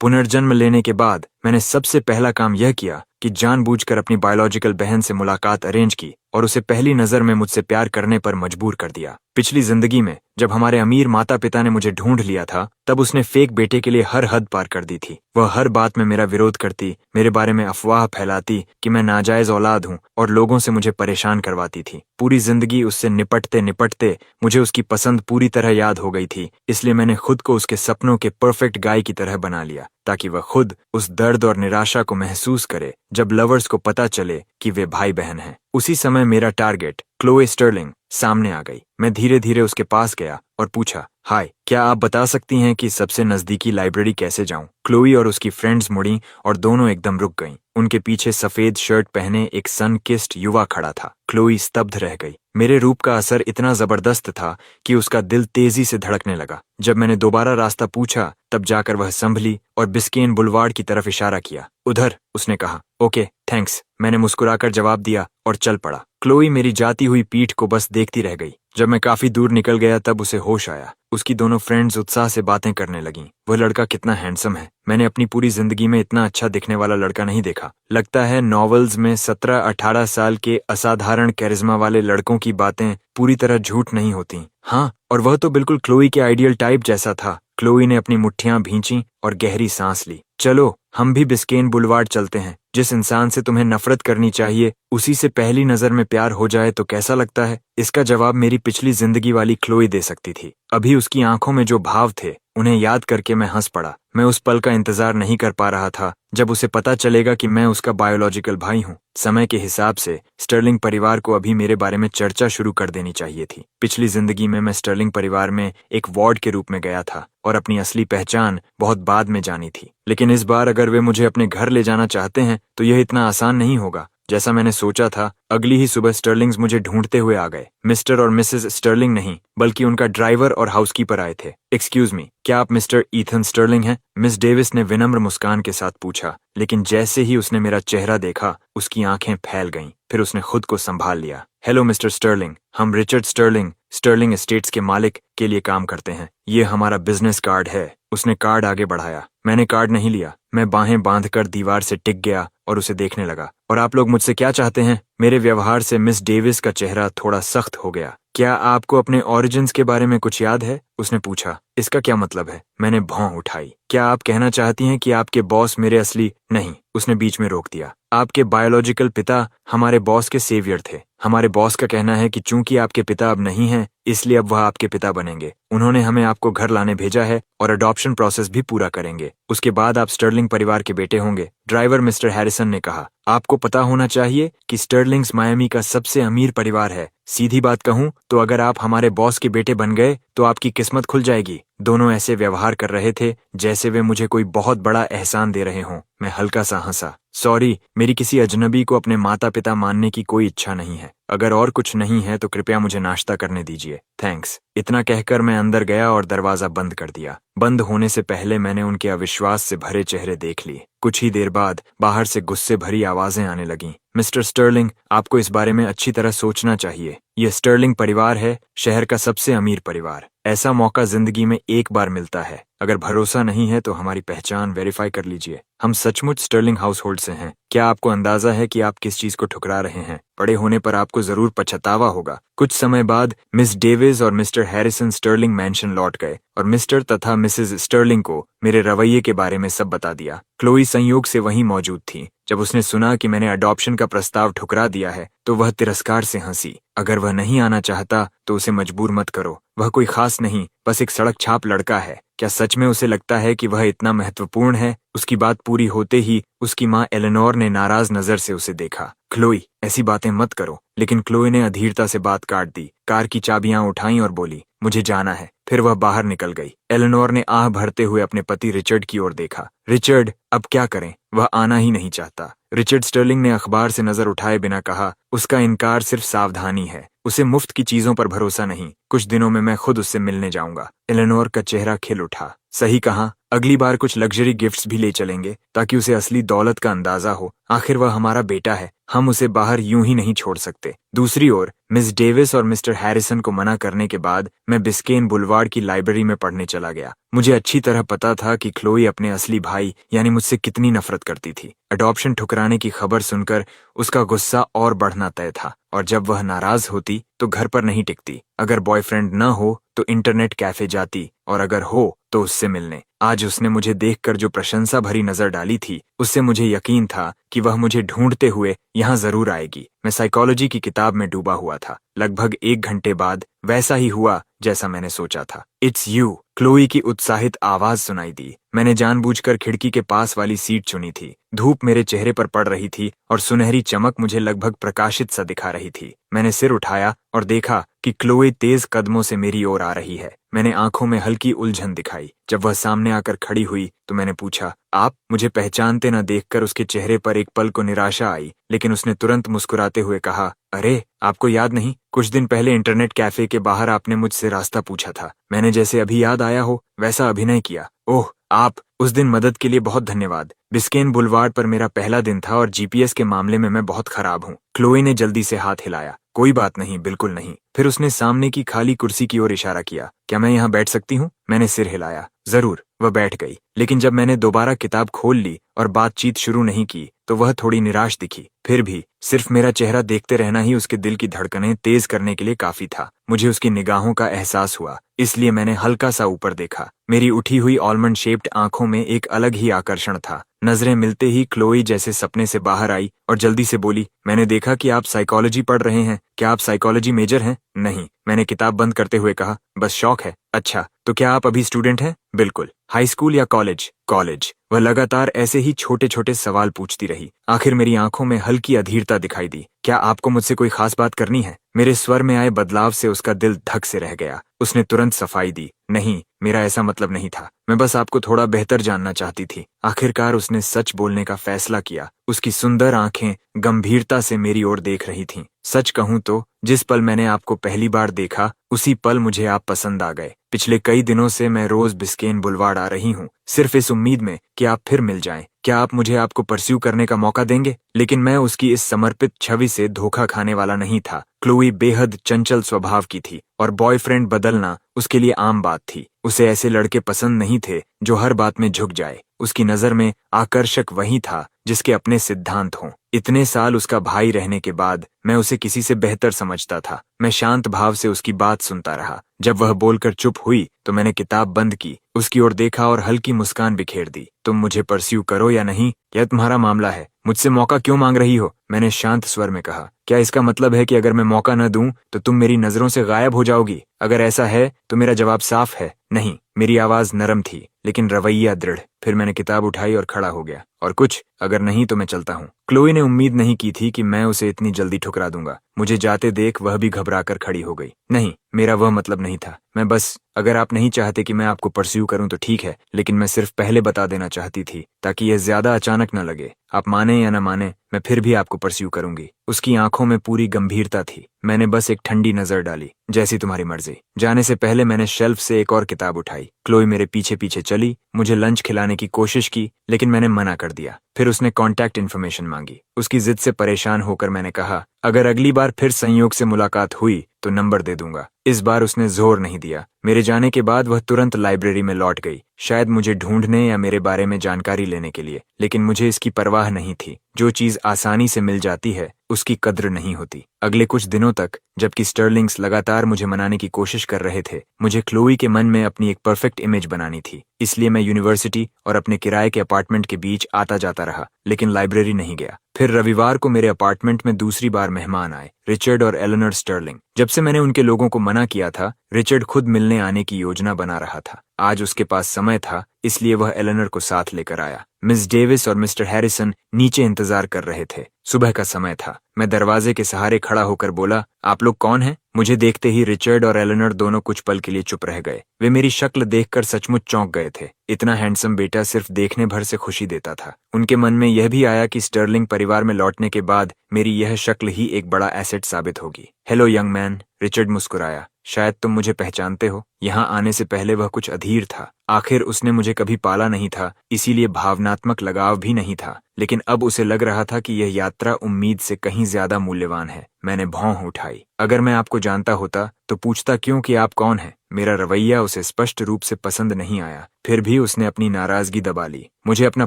पुनर्जन्म लेने के बाद मैंने सबसे पहला काम यह किया कि जानबूझकर अपनी बायोलॉजिकल बहन से मुलाकात अरेंज की और उसे पहली नजर में मुझसे प्यार करने पर मजबूर कर दिया। पिछली जिंदगी में जब हमारे अमीर माता पिता ने मुझे ढूंढ लिया था, तब उसने फेक बेटे के लिए हर हद पार कर दी थी। वह हर बात में मेरा विरोध करती, मेरे बारे में अफवाह फैलाती कि मैं नाजायज औलाद हूँ और लोगों से मुझे परेशान करवाती थी। पूरी जिंदगी उससे निपटते निपटते मुझे उसकी पसंद पूरी तरह याद हो गई थी, इसलिए मैंने खुद को उसके सपनों के परफेक्ट गाय की तरह बना लिया ताकि वह खुद उस दर्द और निराशा को महसूस करे जब लवर्स को पता चले कि वे भाई बहन हैं। उसी समय मेरा टारगेट क्लोए स्टर्लिंग सामने आ गई। मैं धीरे धीरे उसके पास गया और पूछा, हाय, क्या आप बता सकती हैं कि सबसे नजदीकी लाइब्रेरी कैसे जाऊं? क्लोई और उसकी फ्रेंड्स मुड़ी और दोनों एकदम रुक गईं। उनके पीछे सफेद शर्ट पहने एक सन-किस्ड युवा खड़ा था। क्लोई स्तब्ध रह गई। मेरे रूप का असर इतना जबरदस्त था कि उसका दिल तेजी से धड़कने लगा। जब मैंने दोबारा रास्ता पूछा, तब जाकर वह संभली और बिस्केन बुलवार्ड की तरफ इशारा किया। उधर, उसने कहा। ओके, थैंक्स, मैंने मुस्कुराकर जवाब दिया और चल पड़ा। क्लोई मेरी जाती हुई पीठ को बस देखती रह गई। जब मैं काफी दूर निकल गया तब उसे होश आया। उसकी दोनों फ्रेंड्स उत्साह से बातें करने लगीं। वह लड़का कितना हैंडसम है। मैंने अपनी पूरी जिंदगी में इतना अच्छा दिखने वाला लड़का नहीं देखा। लगता है नॉवेल्स में 17-18 साल के असाधारण कैरिज्मा वाले लड़कों की बातें पूरी तरह झूठ नहीं होती। हाँ, और वह तो बिल्कुल क्लोई के आइडियल टाइप जैसा था। क्लोई ने अपनी मुट्ठियां भींची और गहरी सांस ली। चलो, हम भी बिस्केन बुलवार्ड चलते हैं। जिस इंसान से तुम्हें नफरत करनी चाहिए, उसी से पहली नजर में प्यार हो जाए तो कैसा लगता है? इसका जवाब मेरी पिछली जिंदगी वाली क्लोई दे सकती थी। अभी उसकी आंखों में जो भाव थे, उन्हें याद करके मैं हंस पड़ा। मैं उस पल का इंतजार नहीं कर पा रहा था जब उसे पता चलेगा कि मैं उसका बायोलॉजिकल भाई हूँ। समय के हिसाब से स्टर्लिंग परिवार को अभी मेरे बारे में चर्चा शुरू कर देनी चाहिए थी। पिछली जिंदगी में मैं स्टर्लिंग परिवार में एक वार्ड के रूप में गया था और अपनी असली पहचान बहुत बाद में जानी थी। लेकिन इस बार अगर वे मुझे अपने घर ले जाना चाहते हैं तो यह इतना आसान नहीं होगा जैसा मैंने सोचा था। अगली ही सुबह स्टर्लिंग्स मुझे ढूंढते हुए आ गए। मिस्टर और मिसेस स्टर्लिंग नहीं, बल्कि उनका ड्राइवर और हाउसकीपर आए थे। एक्सक्यूज मी, क्या आप मिस्टर ईथन स्टर्लिंग हैं? मिस डेविस ने विनम्र मुस्कान के साथ पूछा, लेकिन जैसे ही उसने मेरा चेहरा देखा, उसकी आंखें फैल गईं। फिर उसने खुद को संभाल लिया। हेलो मिस्टर स्टर्लिंग, हम रिचर्ड स्टर्लिंग, स्टर्लिंग एस्टेट्स के मालिक के लिए काम करते हैं। ये हमारा बिजनेस कार्ड है। उसने कार्ड आगे बढ़ाया। मैंने कार्ड नहीं लिया। मैं बाहें बांधकर दीवार से टिक गया और उसे देखने लगा। और आप लोग मुझसे क्या चाहते हैं? मेरे व्यवहार से मिस डेविस का चेहरा थोड़ा सख्त हो गया। क्या आपको अपने ओरिजिन्स के बारे में कुछ याद है? उसने पूछा। इसका क्या मतलब है? मैंने भौं उठाई। क्या आप कहना चाहती हैं कि आपके बॉस मेरे असली? नहीं, उसने बीच में रोक दिया। आपके बायोलॉजिकल पिता हमारे बॉस के सेवियर थे। हमारे बॉस का कहना है कि चूंकि आपके पिता अब नहीं हैं, इसलिए अब वह आपके पिता बनेंगे। उन्होंने हमें आपको घर लाने भेजा है और अडॉप्शन प्रोसेस भी पूरा करेंगे। उसके बाद आप स्टर्लिंग परिवार के बेटे होंगे। ड्राइवर मिस्टर हैरिसन ने कहा। आपको पता होना चाहिए कि स्टर्लिंग्स मायामी का सबसे अमीर परिवार है। सीधी बात कहूं तो अगर आप हमारे बॉस के बेटे बन गए तो आपकी किस्मत खुल जाएगी। दोनों ऐसे व्यवहार कर रहे थे जैसे वे मुझे कोई बहुत बड़ा एहसान दे रहे हों। मैं हल्का सा हंसा। सॉरी, मेरी किसी अजनबी को अपने माता पिता मानने की कोई इच्छा नहीं है। अगर और कुछ नहीं है तो कृपया मुझे नाश्ता करने दीजिए। थैंक्स। इतना कहकर मैं अंदर गया और दरवाजा बंद कर दिया। बंद होने से पहले मैंने उनके अविश्वास से भरे चेहरे देख लिए। कुछ ही देर बाद बाहर से गुस्से भरी आवाजें आने लगीं। मिस्टर स्टर्लिंग, आपको इस बारे में अच्छी तरह सोचना चाहिए। यह स्टर्लिंग परिवार है, शहर का सबसे अमीर परिवार। ऐसा मौका जिंदगी में एक बार मिलता है। अगर भरोसा नहीं है तो हमारी पहचान वेरीफाई कर लीजिए। हम सचमुच स्टर्लिंग हाउसहोल्ड से हैं। क्या आपको अंदाजा है कि आप किस चीज को ठुकरा रहे हैं? बड़े होने पर आपको जरूर पछतावा होगा। कुछ समय बाद मिस डेविस और मिस्टर हैरिसन स्टर्लिंग मैंशन लौट गए और मिस्टर तथा मिसेस स्टर्लिंग को मेरे रवैये के बारे में सब बता दिया। क्लोई संयोग से वहीं मौजूद थी। जब उसने सुना कि मैंने अडॉप्शन का प्रस्ताव ठुकरा दिया है तो वह तिरस्कार से हंसी। अगर वह नहीं आना चाहता तो उसे मजबूर मत करो। वह कोई खास नहीं, बस एक सड़क छाप लड़का है। क्या सच में उसे लगता है कि वह इतना महत्वपूर्ण है? उसकी बात पूरी होते ही उसकी माँ एलेनोर ने नाराज नजर से उसे देखा। क्लोई, ऐसी बातें मत करो। लेकिन क्लोई ने अधीरता से बात काट दी। कार की चाबियां उठाईं और बोली, मुझे जाना है। फिर वह बाहर निकल गई। एलेनोर ने आह भरते हुए अपने पति रिचर्ड की ओर देखा। रिचर्ड, अब क्या करें? वह आना ही नहीं चाहता। रिचर्ड स्टर्लिंग ने अखबार से नजर उठाए बिना कहा, उसका इनकार सिर्फ सावधानी है। उसे मुफ्त की चीजों पर भरोसा नहीं। कुछ दिनों में मैं खुद उससे मिलने जाऊंगा। एलेनोर का चेहरा खिल उठा। सही कहा, अगली बार कुछ लग्जरी गिफ्ट्स भी ले चलेंगे ताकि उसे असली दौलत का अंदाजा हो। आखिर वह हमारा बेटा है, हम उसे बाहर यूं ही नहीं छोड़ सकते। दूसरी ओर मिस डेविस और मिस्टर हैरिसन को मना करने के बाद मैं बिस्केन बुलवार्ड की लाइब्रेरी में पढ़ने चला गया। मुझे अच्छी तरह पता था कि क्लोई अपने असली भाई यानी मुझसे कितनी नफरत करती थी। अडॉप्शन ठुकराने की खबर सुनकर उसका गुस्सा और बढ़ना तय था, और जब वह नाराज होती तो घर पर नहीं टिकती। अगर बॉयफ्रेंड न हो तो इंटरनेट कैफे जाती, और अगर हो तो उससे मिलने। आज उसने मुझे देखकर जो प्रशंसा भरी नजर डाली थी, उससे मुझे यकीन था कि वह मुझे ढूंढते हुए यहाँ जरूर आएगी। मैं साइकोलॉजी की किताब में डूबा हुआ था। लगभग 1 घंटे बाद वैसा ही हुआ जैसा मैंने सोचा था। इट्स यू, क्लोई की उत्साहित आवाज सुनाई दी। मैंने जानबूझकर खिड़की के पास वाली सीट चुनी थी। धूप मेरे चेहरे पर पड़ रही थी और सुनहरी चमक मुझे लगभग प्रकाशित सा दिखा रही थी। मैंने सिर उठाया और देखा कि क्लोई तेज कदमों से मेरी ओर आ रही है। मैंने आंखों में हल्की उलझन दिखाई। जब वह सामने आकर खड़ी हुई तो मैंने पूछा, आप? मुझे पहचानते न देखकर उसके चेहरे पर एक पल को निराशा आई, लेकिन उसने तुरंत मुस्कुराते हुए कहा, अरे, आपको याद नहीं? कुछ दिन पहले इंटरनेट कैफे के बाहर आपने मुझसे रास्ता पूछा था। मैंने जैसे अभी याद आया हो वैसा अभिनय किया। ओह, आप! उस दिन मदद के लिए बहुत धन्यवाद। बिस्केन बुलवार्ड पर मेरा पहला दिन था और जीपीएस के मामले में मैं बहुत खराब हूँ। क्लोई ने जल्दी से हाथ हिलाया। कोई बात नहीं, बिल्कुल नहीं। फिर उसने सामने की खाली कुर्सी की ओर इशारा किया। क्या मैं यहाँ बैठ सकती हूँ? मैंने सिर हिलाया। जरूर। वह बैठ गई, लेकिन जब मैंने दोबारा किताब खोल ली और बातचीत शुरू नहीं की तो वह थोड़ी निराश दिखी। फिर भी सिर्फ मेरा चेहरा देखते रहना ही उसके दिल की धड़कनें तेज करने के लिए काफी था। मुझे उसकी निगाहों का एहसास हुआ, इसलिए मैंने हल्का सा ऊपर देखा। मेरी उठी हुई ऑलमंड शेप्ड आंखों में एक अलग ही आकर्षण था। नजरें मिलते ही क्लोई जैसे सपने से बाहर आई और जल्दी से बोली, मैंने देखा कि आप साइकोलॉजी पढ़ रहे हैं। क्या आप साइकोलॉजी मेजर हैं? नहीं, मैंने किताब बंद करते हुए कहा, बस शौक है। अच्छा, तो क्या आप अभी स्टूडेंट हैं? बिल्कुल। हाई स्कूल या कॉलेज? कॉलेज। वह लगातार ऐसे ही छोटे छोटे सवाल पूछती रही। आखिर मेरी आंखों में हल्की अधीरता दिखाई दी। क्या आपको मुझसे कोई खास बात करनी है? मेरे स्वर में आए बदलाव से उसका दिल धक से रह गया। उसने तुरंत सफाई दी, नहीं, मेरा ऐसा मतलब नहीं था। मैं बस आपको थोड़ा बेहतर जानना चाहती थी। आखिरकार उसने सच बोलने का फैसला किया। उसकी सुंदर आंखें गंभीरता से मेरी ओर देख रही थीं। सच कहूं तो जिस पल मैंने आपको पहली बार देखा उसी पल मुझे आप पसंद आ गए। पिछले कई दिनों से मैं रोज बिस्केन बुलवार्ड आ रही हूँ, सिर्फ इस उम्मीद में कि आप फिर मिल जाएं। क्या आप मुझे आपको परस्यू करने का मौका देंगे? लेकिन मैं उसकी इस समर्पित छवि से धोखा खाने वाला नहीं था। क्लोई बेहद चंचल स्वभाव की थी और बॉयफ्रेंड बदलना उसके लिए आम बात थी। उसे ऐसे लड़के पसंद नहीं थे जो हर बात में झुक जाए। उसकी नजर में आकर्षक वही था जिसके अपने सिद्धांत हों। इतने साल उसका भाई रहने के बाद मैं उसे किसी से बेहतर समझता था। मैं शांत भाव से उसकी बात सुनता रहा। जब वह बोलकर चुप हुई तो मैंने किताब बंद की, उसकी ओर देखा और हल्की मुस्कान बिखेर दी। तुम मुझे परस्यू करो या नहीं, यह तुम्हारा मामला है। मुझसे मौका क्यों मांग रही हो? मैंने शांत स्वर में कहा। क्या इसका मतलब है कि अगर मैं मौका न दूं तो तुम मेरी नजरों से गायब हो जाओगी? अगर ऐसा है तो मेरा जवाब साफ है, नहीं। मेरी आवाज नरम थी लेकिन रवैया दृढ़। फिर मैंने किताब उठाई और खड़ा हो गया। और कुछ? अगर नहीं तो मैं चलता हूँ। क्लोई ने उम्मीद नहीं की थी कि मैं उसे इतनी जल्दी ठुकरा दूंगा। मुझे जाते देख वह भी घबराकर खड़ी हो गई। नहीं, मेरा वह मतलब नहीं था। मैं बस, अगर आप नहीं चाहते कि मैं आपको परस्यू करूं तो ठीक है, लेकिन मैं सिर्फ पहले बता देना चाहती थी ताकि यह ज्यादा अचानक न लगे। आप माने या न माने, मैं फिर भी आपको परस्यू करूंगी। उसकी आंखों में पूरी गंभीरता थी। मैंने बस एक ठंडी नजर डाली, जैसी तुम्हारी मर्जी। जाने से पहले मैंने शेल्फ से एक और किताब उठाई। क्लोई मेरे पीछे पीछे चली, मुझे लंच खिलाने की कोशिश की, लेकिन मैंने मना कर दिया। फिर उसने कांटेक्ट इन्फॉर्मेशन मांगी। उसकी जिद से परेशान होकर मैंने कहा, अगर अगली बार फिर संयोग से मुलाकात हुई तो नंबर दे दूंगा। इस बार उसने जोर नहीं दिया। मेरे जाने के बाद वह तुरंत लाइब्रेरी में लौट गई, शायद मुझे ढूंढने या मेरे बारे में जानकारी लेने के लिए। लेकिन मुझे इसकी परवाह नहीं थी। जो चीज आसानी से मिल जाती है उसकी कद्र नहीं होती। अगले कुछ दिनों तक, जबकि स्टर्लिंग्स लगातार मुझे मनाने की कोशिश कर रहे थे, मुझे क्लोई के मन में अपनी एक परफेक्ट इमेज बनानी थी। इसलिए मैं यूनिवर्सिटी और अपने किराए के अपार्टमेंट के बीच आता जाता रहा, लेकिन लाइब्रेरी नहीं गया। फिर रविवार को मेरे अपार्टमेंट में दूसरी बार मेहमान आए, रिचर्ड और एलेनर स्टर्लिंग। जब से मैंने उनके लोगों को मना किया था, रिचर्ड खुद मिलने आने की योजना बना रहा था। आज उसके पास समय था, इसलिए वह एलेनर को साथ लेकर आया। मिस डेविस और मिस्टर हैरिसन नीचे इंतजार कर रहे थे। सुबह का समय था। मैं दरवाजे के सहारे खड़ा होकर बोला, आप लोग कौन हैं? मुझे देखते ही रिचर्ड और एलेनर दोनों कुछ पल के लिए चुप रह गए। वे मेरी शक्ल देखकर सचमुच चौंक गए थे। इतना हैंडसम बेटा सिर्फ देखने भर से खुशी देता था। उनके मन में यह भी आया कि स्टर्लिंग परिवार में लौटने के बाद मेरी यह शक्ल ही एक बड़ा एसेट साबित होगी। हेलो यंग मैन, रिचर्ड मुस्कुराया। शायद तुम मुझे पहचानते हो। यहाँ आने से पहले वह कुछ अधीर था। आखिर उसने मुझे कभी पाला नहीं था, इसीलिए भावनात्मक लगाव भी नहीं था। लेकिन अब उसे लग रहा था कि यह यात्रा उम्मीद से कहीं ज्यादा मूल्यवान है। मैंने भौं उठाई। अगर मैं आपको जानता होता तो पूछता क्यों कि आप कौन हैं। मेरा रवैया उसे स्पष्ट रूप से पसंद नहीं आया। फिर भी उसने अपनी नाराजगी दबा ली। मुझे अपना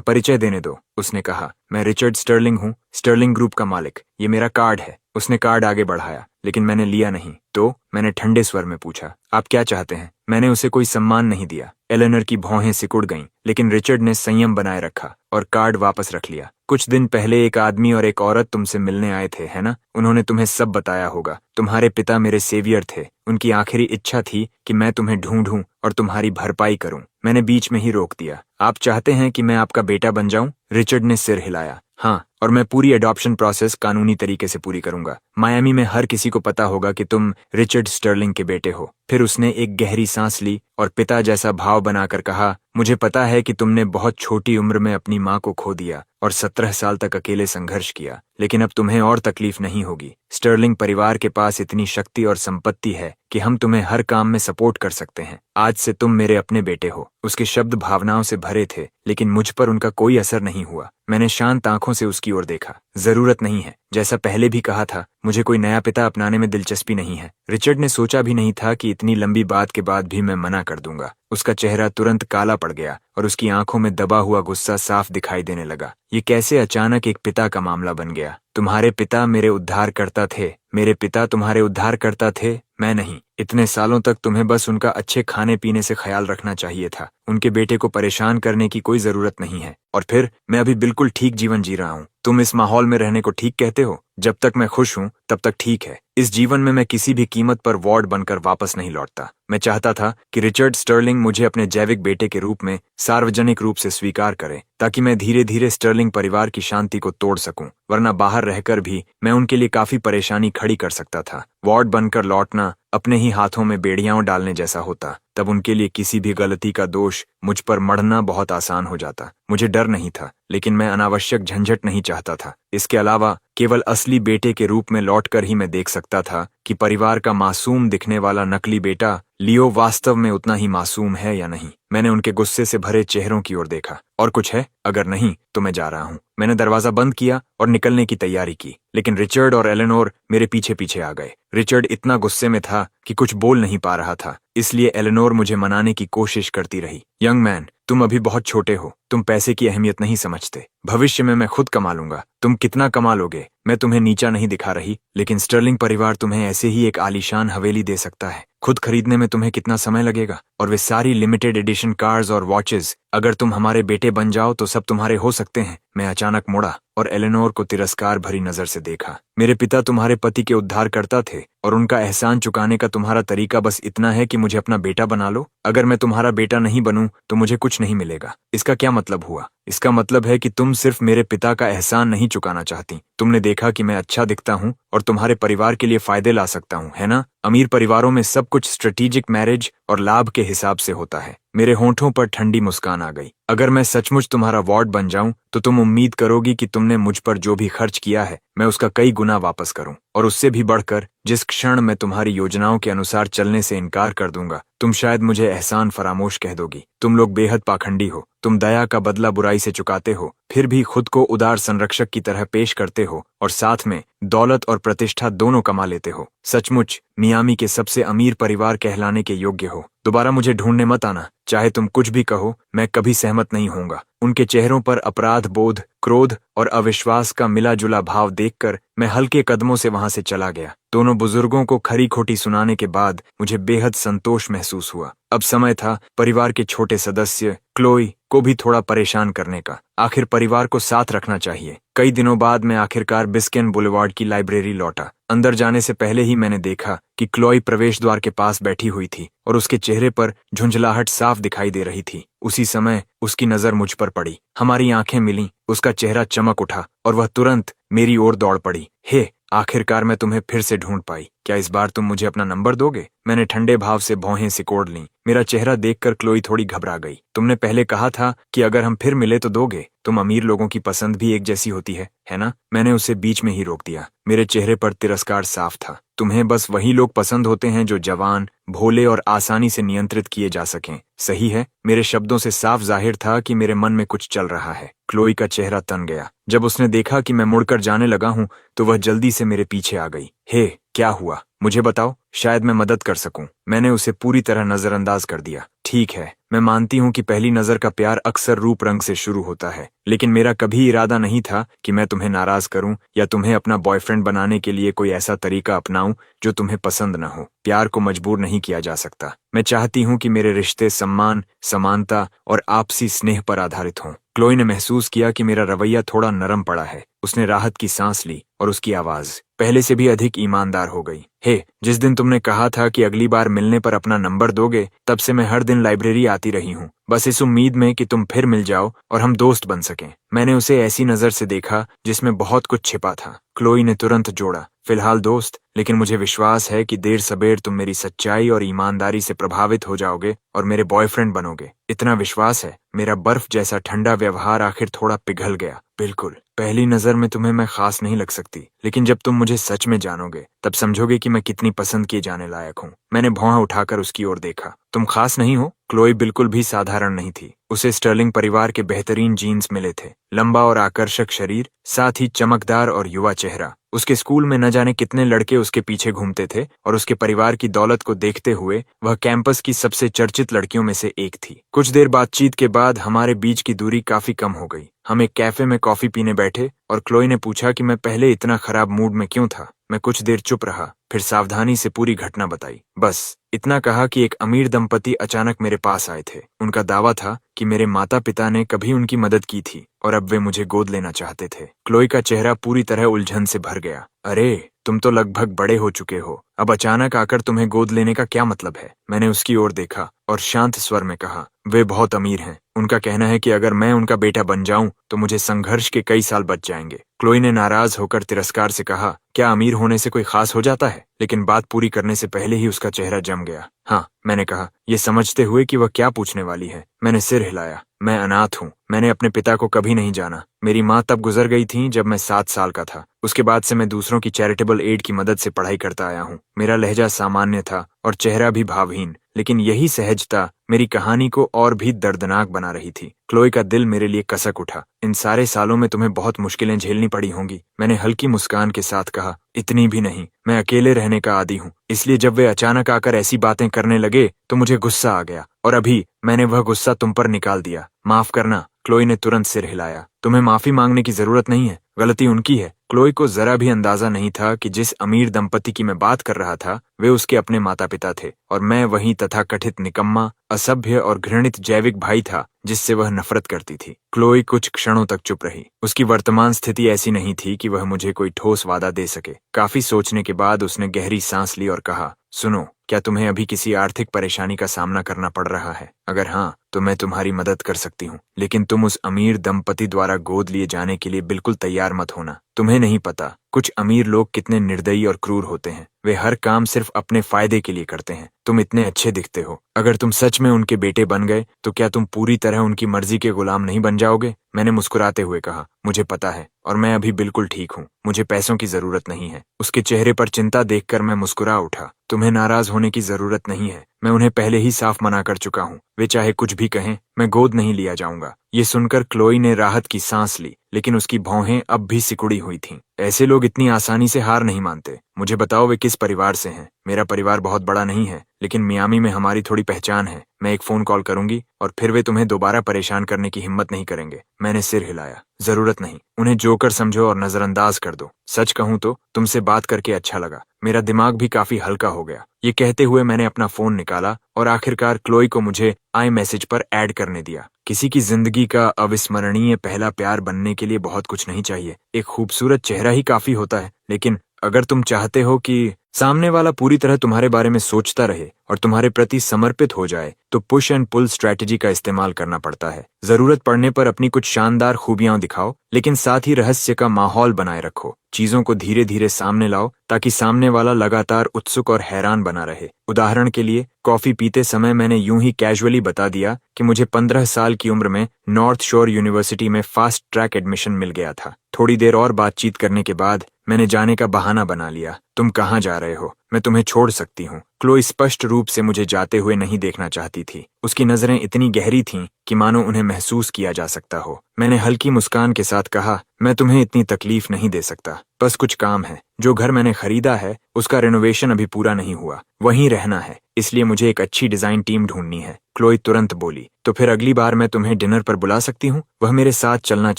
परिचय देने दो, उसने कहा। मैं रिचर्ड स्टर्लिंग हूँ, स्टर्लिंग ग्रुप का मालिक। ये मेरा कार्ड है। उसने कार्ड आगे बढ़ाया, लेकिन मैंने लिया नहीं। तो मैंने ठंडे स्वर में पूछा, आप क्या चाहते हैं? मैंने उसे कोई सम्मान नहीं दिया। एलेनर की भौहें सिकुड़ गईं, लेकिन रिचर्ड ने संयम बनाए रखा और कार्ड वापस रख लिया। कुछ दिन पहले एक आदमी और एक औरत तुमसे मिलने आए थे, है ना? उन्होंने तुम्हें सब बताया होगा। तुम्हारे पिता मेरे सेवियर थे। उनकी आखिरी इच्छा थी कि मैं तुम्हें ढूंढूं और तुम्हारी भरपाई करूं। मैंने बीच में ही रोक दिया। आप चाहते हैं कि मैं आपका बेटा बन जाऊं? रिचर्ड ने सिर हिलाया। हाँ, और मैं पूरी एडॉप्शन प्रोसेस कानूनी तरीके से पूरी करूंगा। मायामी में हर किसी को पता होगा कि तुम रिचर्ड स्टर्लिंग के बेटे हो। फिर उसने एक गहरी सांस ली और पिता जैसा भाव बनाकर कहा, मुझे पता है कि तुमने बहुत छोटी उम्र में अपनी माँ को खो दिया और 17 साल तक अकेले संघर्ष किया, लेकिन अब तुम्हें और तकलीफ नहीं होगी। स्टर्लिंग परिवार के पास इतनी शक्ति और संपत्ति है कि हम तुम्हें हर काम में सपोर्ट कर सकते हैं। आज से तुम मेरे अपने बेटे हो। उसके शब्द भावनाओं से भरे थे, लेकिन मुझ पर उनका कोई असर नहीं हुआ। मैंने शांत आंखों से उसकी ओर देखा। जरूरत नहीं है, जैसा पहले भी कहा था, मुझे कोई नया पिता अपनाने में दिलचस्पी नहीं है। रिचर्ड ने सोचा भी नहीं था कि इतनी लंबी बात के बाद भी मैं मना कर दूंगा। उसका चेहरा तुरंत काला पड़ गया और उसकी आंखों में दबा हुआ गुस्सा साफ दिखाई देने लगा। ये कैसे अचानक एक पिता का मामला बन गया? तुम्हारे पिता मेरे उद्धारकर्ता थे। मेरे पिता तुम्हारे उद्धारकर्ता थे, मैं नहीं। इतने सालों तक तुम्हें बस उनका अच्छे खाने पीने से ख्याल रखना चाहिए था। उनके बेटे को परेशान करने की कोई जरूरत नहीं है। और फिर मैं अभी बिल्कुल ठीक जीवन जी रहा हूँ। तुम इस माहौल में रहने को ठीक कहते हो? जब तक मैं खुश हूँ तब तक ठीक है। इस जीवन में मैं किसी भी कीमत पर वॉर्ड बनकर वापस नहीं लौटता। मैं चाहता था कि रिचर्ड स्टर्लिंग मुझे अपने जैविक बेटे के रूप में सार्वजनिक रूप से स्वीकार करे, ताकि मैं धीरे धीरे स्टर्लिंग परिवार की शांति को तोड़ सकूं। वरना बाहर रहकर भी मैं उनके लिए काफी परेशानी खड़ी कर सकता था। वॉर्ड बनकर लौटना अपने ही हाथों में बेड़ियां डालने जैसा होता। तब उनके लिए किसी भी गलती का दोष मुझ पर मढ़ना बहुत आसान हो जाता। मुझे डर नहीं था, लेकिन मैं अनावश्यक झंझट नहीं चाहता था। इसके अलावा केवल असली बेटे के रूप में लौटकर ही मैं देख सकता था कि परिवार का मासूम दिखने वाला नकली बेटा लियो वास्तव में उतना ही मासूम है या नहीं। मैंने उनके गुस्से से भरे चेहरों की ओर देखा। और कुछ है? अगर नहीं तो मैं जा रहा हूँ। मैंने दरवाजा बंद किया और निकलने की तैयारी की, लेकिन रिचर्ड और एलेनोर मेरे पीछे पीछे आ गए। रिचर्ड इतना गुस्से में था कि कुछ बोल नहीं पा रहा था, इसलिए एलेनोर मुझे मनाने की कोशिश करती रही। यंग मैन, तुम अभी बहुत छोटे हो। तुम पैसे की अहमियत नहीं समझते। भविष्य में मैं खुद कमा लूंगा। तुम कितना कमा लोगे मैं तुम्हें नीचा नहीं दिखा रही, लेकिन स्टर्लिंग परिवार तुम्हें ऐसे ही एक आलीशान हवेली दे सकता है। खुद खरीदने में तुम्हें कितना समय लगेगा? और वे सारी लिमिटेड एडिशन कार्स और वॉचेस। अगर तुम हमारे बेटे बन जाओ तो सब तुम्हारे हो सकते हैं। मैं अचानक मुड़ा और एलेनोर को तिरस्कार भरी नजर से देखा। मेरे पिता तुम्हारे पति के उद्धारकर्ता थे और उनका एहसान चुकाने का तुम्हारा तरीका बस इतना है कि मुझे अपना बेटा बना लो। अगर मैं तुम्हारा बेटा नहीं बनूं तो मुझे कुछ नहीं मिलेगा। इसका क्या मतलब हुआ? इसका मतलब है कि तुम सिर्फ मेरे पिता का एहसान नहीं चुकाना चाहती। तुमने देखा कि मैं अच्छा दिखता हूँ और तुम्हारे परिवार के लिए फायदे ला सकता हूँ, है ना? अमीर परिवारों में सब कुछ स्ट्रेटेजिक मैरिज और लाभ के हिसाब से होता है। मेरे होंठों पर ठंडी मुस्कान आ गई। अगर मैं सचमुच तुम्हारा वॉर्ड बन जाऊं तो तुम उम्मीद करोगी कि तुमने मुझ पर जो भी खर्च किया है मैं उसका कई गुना वापस करूं, और उससे भी बढ़कर जिस क्षण मैं तुम्हारी योजनाओं के अनुसार चलने से इनकार कर दूंगा तुम शायद मुझे एहसान फरामोश कह दोगी। तुम लोग बेहद पाखंडी हो। तुम दया का बदला बुराई से चुकाते हो, फिर भी खुद को उदार संरक्षक की तरह पेश करते हो और साथ में दौलत और प्रतिष्ठा दोनों कमा लेते हो। सचमुच मियामी के सबसे अमीर परिवार कहलाने के योग्य हो। दोबारा मुझे ढूंढने मत आना। चाहे तुम कुछ भी कहो, मैं कभी सहमत नहीं होऊंगा। उनके चेहरों पर अपराध बोध, क्रोध और अविश्वास का मिला जुला भाव देखकर मैं हल्के कदमों से वहां से चला गया। दोनों बुजुर्गों को खरी खोटी सुनाने के बाद मुझे बेहद संतोष महसूस हुआ। अब समय था परिवार के छोटे सदस्य क्लोई को भी थोड़ा परेशान करने का। आखिर परिवार को साथ रखना चाहिए। कई दिनों बाद मैं आखिरकार बिस्केन बुलेवार्ड की लाइब्रेरी लौटा। अंदर जाने से पहले ही मैंने देखा कि क्लोई प्रवेश द्वार के पास बैठी हुई थी और उसके चेहरे पर झुंझलाहट साफ दिखाई दे रही थी। उसी समय उसकी नजर मुझ पर पड़ी। हमारी आंखें मिलीं, उसका चेहरा चमक उठा और वह तुरंत मेरी ओर दौड़ पड़ी। हे, आखिरकार मैं तुम्हें फिर से ढूंढ पाई। क्या इस बार तुम मुझे अपना नंबर दोगे? मैंने ठंडे भाव से भौहें सिकोड़ लीं। मेरा चेहरा देखकर क्लोई थोड़ी घबरा गई। तुमने पहले कहा था कि अगर हम फिर मिले तो दोगे। तुम अमीर लोगों की पसंद भी एक जैसी होती है ना? मैंने उसे बीच में ही रोक दिया। मेरे चेहरे पर तिरस्कार साफ था। तुम्हें बस वही लोग पसंद होते हैं जो जवान, भोले और आसानी से नियंत्रित किए जा सकें। सही है। मेरे शब्दों से साफ जाहिर था कि मेरे मन में कुछ चल रहा है। क्लोई का चेहरा तन गया। जब उसने देखा कि मैं मुड़कर जाने लगा हूं तो वह जल्दी से मेरे पीछे आ गई। हे, क्या हुआ? मुझे बताओ, शायद मैं मदद कर सकूं। मैंने उसे पूरी तरह नजरअंदाज कर दिया। ठीक है, मैं मानती हूं कि पहली नजर का प्यार अक्सर रूप रंग से शुरू होता है, लेकिन मेरा कभी इरादा नहीं था कि मैं तुम्हें नाराज करूं या तुम्हें अपना बॉयफ्रेंड बनाने के लिए कोई ऐसा तरीका अपनाऊं जो तुम्हें पसंद न हो। प्यार को मजबूर नहीं किया जा सकता। मैं चाहती हूं कि मेरे रिश्ते सम्मान, समानता और आपसी स्नेह पर आधारित हों। क्लोई ने महसूस किया कि मेरा रवैया थोड़ा नरम पड़ा है। उसने राहत की सांस ली और उसकी आवाज पहले से भी अधिक ईमानदार हो गई। हे, जिस दिन तुमने कहा था कि अगली बार मिलने पर अपना नंबर दोगे, तब से मैं हर दिन लाइब्रेरी आती रही हूँ, बस इस उम्मीद में कि तुम फिर मिल जाओ और हम दोस्त बन सकें। मैंने उसे ऐसी नजर से देखा जिसमें बहुत कुछ छिपा था। क्लोई ने तुरंत जोड़ा, फिलहाल दोस्त, लेकिन मुझे विश्वास है कि देर सबेर तुम मेरी सच्चाई और ईमानदारी से प्रभावित हो जाओगे और मेरे बॉयफ्रेंड बनोगे। इतना विश्वास है। मेरा बर्फ जैसा ठंडा व्यवहार आखिर थोड़ा पिघल गया। बिल्कुल, पहली नजर में तुम्हें मैं खास नहीं लग सकती, लेकिन जब तुम मुझे सच में जानोगे तब समझोगे कि मैं कितनी पसंद किए जाने लायक हूँ। मैंने भौं उठाकर उसकी ओर देखा। तुम खास नहीं हो? क्लोई बिल्कुल भी साधारण नहीं थी। उसे स्टर्लिंग परिवार के बेहतरीन जीन्स मिले थे, लंबा और आकर्षक शरीर, साथ ही चमकदार और युवा चेहरा। उसके स्कूल में न जाने कितने लड़के उसके पीछे घूमते थे और उसके परिवार की दौलत को देखते हुए वह कैंपस की सबसे चर्चित लड़कियों में से एक थी। कुछ देर बातचीत के बाद हमारे बीच की दूरी काफी कम हो गई। हम एक कैफे में कॉफी पीने बैठे और क्लोई ने पूछा कि मैं पहले इतना खराब मूड में क्यों था। मैं कुछ देर चुप रहा, फिर सावधानी से पूरी घटना बताई। बस इतना कहा कि एक अमीर दंपति अचानक मेरे पास आए थे। उनका दावा था कि मेरे माता पिता ने कभी उनकी मदद की थी और अब वे मुझे गोद लेना चाहते थे। क्लोई का चेहरा पूरी तरह उलझन से भर गया। अरे, तुम तो लगभग बड़े हो चुके हो, अब अचानक आकर तुम्हें गोद लेने का क्या मतलब है? मैंने उसकी ओर देखा और शांत स्वर में कहा, वे बहुत अमीर हैं। उनका कहना है कि अगर मैं उनका बेटा बन जाऊं तो मुझे संघर्ष के कई साल बच जाएंगे। क्लोई ने नाराज होकर तिरस्कार से कहा, क्या अमीर होने से कोई खास हो जाता है? लेकिन बात पूरी करने से पहले ही उसका चेहरा जम गया। हाँ, मैंने कहा, ये समझते हुए कि वह क्या पूछने वाली है। मैंने सिर हिलाया। मैं अनाथ हूँ। मैंने अपने पिता को कभी नहीं जाना। मेरी माँ तब गुजर गई थी जब मैं 7 साल का था। उसके बाद से मैं दूसरों की चैरिटेबल एड की मदद से पढ़ाई करता आया हूँ। मेरा लहजा सामान्य था और चेहरा भी भावहीन, लेकिन यही सहजता मेरी कहानी को और भी दर्दनाक बना रही थी। क्लोई का दिल मेरे लिए कसक उठा। इन सारे सालों में तुम्हें बहुत मुश्किलें झेलनी पड़ी होंगी, मैंने हल्की मुस्कान के साथ कहा। इतनी भी नहीं, मैं अकेले रहने का आदी हूँ, इसलिए जब वे अचानक आकर ऐसी बातें करने लगे तो मुझे गुस्सा आ गया और अभी मैंने वह गुस्सा तुम पर निकाल दिया। माफ करना। क्लोई ने तुरंत सिर हिलाया। तुम्हें माफी मांगने की जरूरत नहीं है, गलती उनकी है। क्लोई को जरा भी अंदाजा नहीं था कि जिस अमीर दंपति की मैं बात कर रहा था वे उसके अपने माता पिता थे और मैं वही तथाकथित निकम्मा, असभ्य और घृणित जैविक भाई था जिससे वह नफरत करती थी। क्लोई कुछ क्षणों तक चुप रही। उसकी वर्तमान स्थिति ऐसी नहीं थी कि वह मुझे कोई ठोस वादा दे सके। काफी सोचने के बाद उसने गहरी सांस ली और कहा, सुनो, क्या तुम्हें अभी किसी आर्थिक परेशानी का सामना करना पड़ रहा है? अगर हाँ, तो मैं तुम्हारी मदद कर सकती हूँ, लेकिन तुम उस अमीर दंपति द्वारा गोद लिए जाने के लिए बिल्कुल तैयार मत होना। तुम्हें नहीं पता कुछ अमीर लोग कितने निर्दयी और क्रूर होते हैं। वे हर काम सिर्फ अपने फायदे के लिए करते हैं। तुम इतने अच्छे दिखते हो, अगर तुम सच में उनके बेटे बन गए तो क्या तुम पूरी तरह उनकी मर्जी के गुलाम नहीं बन जाओगे? मैंने मुस्कुराते हुए कहा, मुझे पता है और मैं अभी बिल्कुल ठीक हूँ। मुझे पैसों की जरूरत नहीं है। उसके चेहरे पर चिंता देखकर मैं मुस्कुरा उठा। तुम्हें नाराज होने की जरूरत नहीं है। मैं उन्हें पहले ही साफ मना कर चुका हूँ। वे चाहे कुछ भी कहें, मैं गोद नहीं लिया जाऊंगा। ये सुनकर क्लोई ने राहत की सांस ली, लेकिन उसकी भौहें अब भी सिकुड़ी हुई थीं। ऐसे लोग इतनी आसानी से हार नहीं मानते। मुझे बताओ, वे किस परिवार से हैं? मेरा परिवार बहुत बड़ा नहीं है, लेकिन मियामी में हमारी थोड़ी पहचान है। मैं एक फोन कॉल करूंगी और फिर वे तुम्हें दोबारा परेशान करने की हिम्मत नहीं करेंगे। मैंने सिर हिलाया। जरूरत नहीं, उन्हें जोकर समझो और नजरअंदाज कर दो। सच कहूं तो तुमसे बात करके अच्छा लगा। मेरा दिमाग भी काफी हल्का हो गया। ये कहते हुए मैंने अपना फोन निकाला और आखिरकार क्लोई को मुझे आई मैसेज पर ऐड करने दिया। किसी की जिंदगी का अविस्मरणीय पहला प्यार बनने के लिए बहुत कुछ नहीं चाहिए। एक खूबसूरत चेहरा ही काफी होता है, लेकिन अगर तुम चाहते हो कि सामने वाला पूरी तरह तुम्हारे बारे में सोचता रहे और तुम्हारे प्रति समर्पित हो जाए, तो पुश एंड पुल स्ट्रैटेजी का इस्तेमाल करना पड़ता है। जरूरत पड़ने पर अपनी कुछ शानदार खूबियां दिखाओ, लेकिन साथ ही रहस्य का माहौल बनाए रखो। चीजों को धीरे धीरे सामने लाओ ताकि सामने वाला लगातार उत्सुक और हैरान बना रहे। उदाहरण के लिए, कॉफी पीते समय मैंने यूं ही कैजुअली बता दिया कि मुझे 15 साल की उम्र में नॉर्थ शोर यूनिवर्सिटी में फास्ट ट्रैक एडमिशन मिल गया था। थोड़ी देर और बातचीत करने के बाद मैंने जाने का बहाना बना लिया। तुम कहाँ जा रहे हो? मैं तुम्हें छोड़ सकती हूँ। क्लोई स्पष्ट रूप से मुझे जाते हुए नहीं देखना चाहती थी। उसकी नजरें इतनी गहरी थीं कि मानो उन्हें महसूस किया जा सकता हो। मैंने हल्की मुस्कान के साथ कहा, मैं तुम्हें इतनी तकलीफ नहीं दे सकता। बस कुछ काम है। जो घर मैंने खरीदा है उसका रेनोवेशन अभी पूरा नहीं हुआ। वहीं रहना है, इसलिए मुझे एक अच्छी डिजाइन टीम ढूंढनी है। क्लोई तुरंत बोली, तो फिर अगली बार मैं तुम्हें डिनर पर बुला सकती हूँ? वह मेरे साथ चलना